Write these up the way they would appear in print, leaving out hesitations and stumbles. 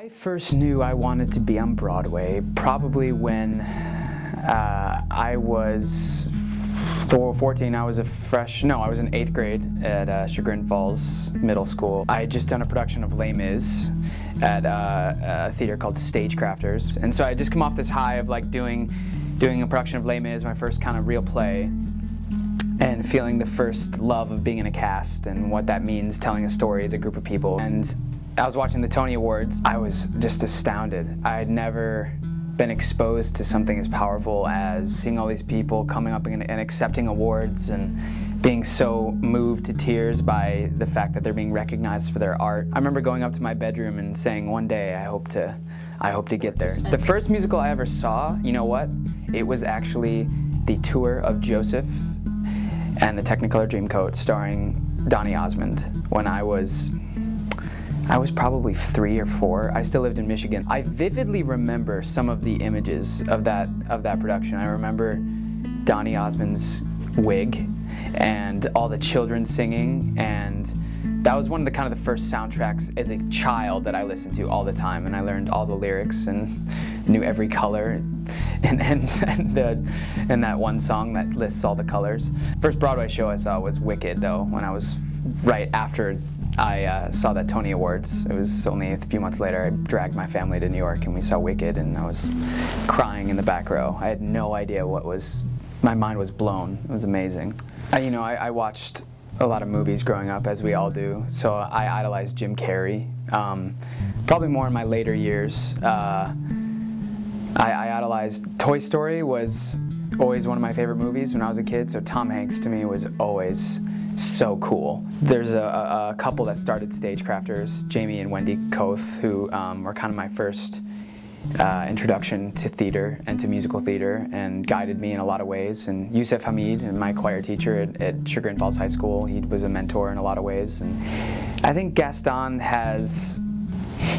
I first knew I wanted to be on Broadway probably when I was 14. I was I was in 8th grade at Chagrin Falls Middle School. I had just done a production of Les Mis at a theater called Stagecrafters. And so I had just come off this high of like doing a production of Les Mis, my first kind of real play, and feeling the first love of being in a cast and what that means, telling a story as a group of people. And I was watching the Tony Awards. I was just astounded. I had never been exposed to something as powerful as seeing all these people coming up and accepting awards and being so moved to tears by the fact that they're being recognized for their art. I remember going up to my bedroom and saying, one day I hope to get there. The first musical I ever saw, you know what? It was actually the tour of Joseph and the Technicolor Dreamcoat starring Donny Osmond when I was probably 3 or 4. I still lived in Michigan. I vividly remember some of the images of that production. I remember Donny Osmond's wig and all the children singing, and that was one of the kind of the first soundtracks as a child that I listened to all the time, and I learned all the lyrics and knew every color and that one song that lists all the colors. First Broadway show I saw was Wicked, though, when I was right after I saw that Tony Awards. It was only a few months later. I dragged my family to New York and we saw Wicked, and I was crying in the back row. I had no idea my mind was blown. It was amazing. I watched a lot of movies growing up, as we all do, so I idolized Jim Carrey. Probably more in my later years. I idolized Toy Story. Was always one of my favorite movies when I was a kid, so Tom Hanks to me was always so cool. There's a couple that started Stagecrafters, Jamie and Wendy Koth, who were kind of my first introduction to theater and to musical theater, and guided me in a lot of ways. And Yusef Hamid, and my choir teacher at Chagrin Falls High School, he was a mentor in a lot of ways. And I think Gaston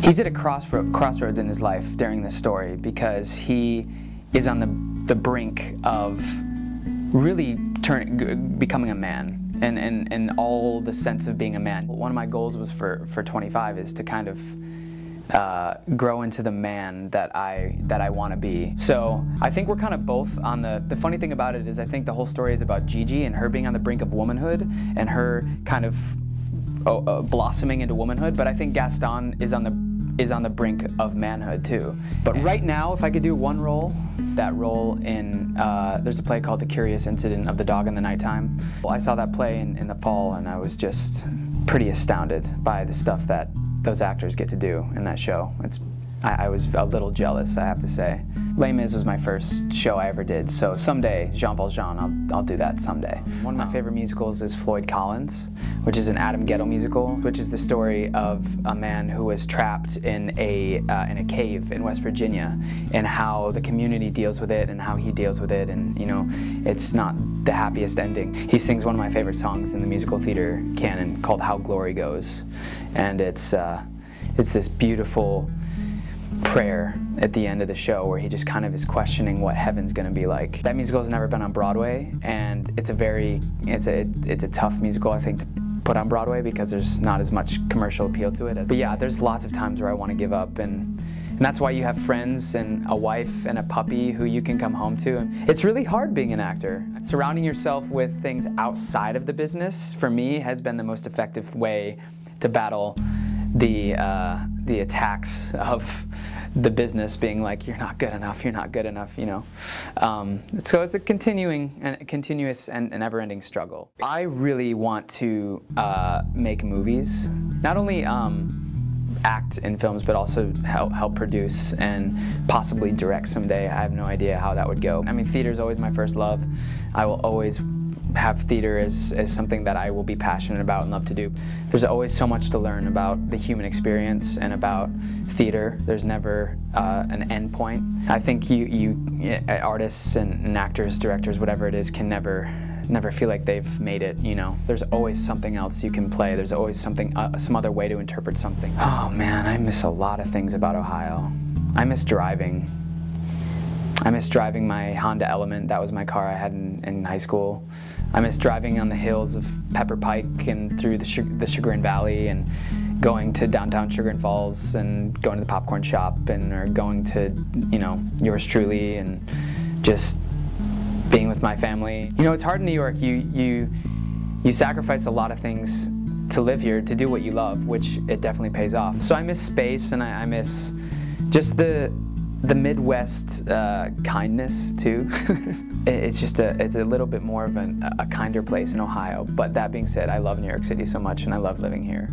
he's at a crossroads in his life during this story, because he is on the brink of really becoming a man. And all the sense of being a man. One of my goals was for 25 is to kind of grow into the man that I want to be. So I think we're kind of both on the funny thing about it is I think the whole story is about Gigi and her being on the brink of womanhood and her kind of blossoming into womanhood, but I think Gaston is on the brink of manhood too. But right now, if I could do one role, that role in, there's a play called The Curious Incident of the Dog in the Nighttime. Well, I saw that play in the fall, and I was just pretty astounded by the stuff that those actors get to do in that show. I was a little jealous, I have to say. Les Mis was my first show I ever did, so someday, Jean Valjean, I'll do that someday. One of my favorite musicals is Floyd Collins, which is an Adam Guettel musical, which is the story of a man who was trapped in a cave in West Virginia, and how the community deals with it and how he deals with it, and it's not the happiest ending. He sings one of my favorite songs in the musical theater canon called How Glory Goes, and it's this beautiful prayer at the end of the show where he just kind of is questioning what heaven's gonna be like. That musical has never been on Broadway, and it's a tough musical, I think, to put on Broadway because there's not as much commercial appeal to it. But yeah, there's lots of times where I want to give up, and that's why you have friends and a wife and a puppy who you can come home to. It's really hard being an actor. Surrounding yourself with things outside of the business, for me, has been the most effective way to battle the attacks of the business being like, you're not good enough, So it's a continuous and never-ending struggle. I really want to make movies, not only act in films, but also help produce and possibly direct someday. I have no idea how that would go. I mean, theater is always my first love. I will always have theater as something that I will be passionate about and love to do. There's always so much to learn about the human experience and about theater. There's never an end point. I think artists and actors, directors, whatever it is, can never feel like they've made it, There's always something else you can play. There's always some other way to interpret something. Oh man, I miss a lot of things about Ohio. I miss driving. I miss driving my Honda Element. That was my car I had in high school. I miss driving on the hills of Pepper Pike and through the Chagrin Valley and going to downtown Chagrin Falls and going to the popcorn shop, or going to, you know, yours truly, and just being with my family. You know, it's hard in New York. You sacrifice a lot of things to live here, to do what you love, which it definitely pays off. So I miss space, and I miss just the Midwest kindness too. It's just it's a little bit more of a kinder place in Ohio. But that being said, I love New York City so much, and I love living here.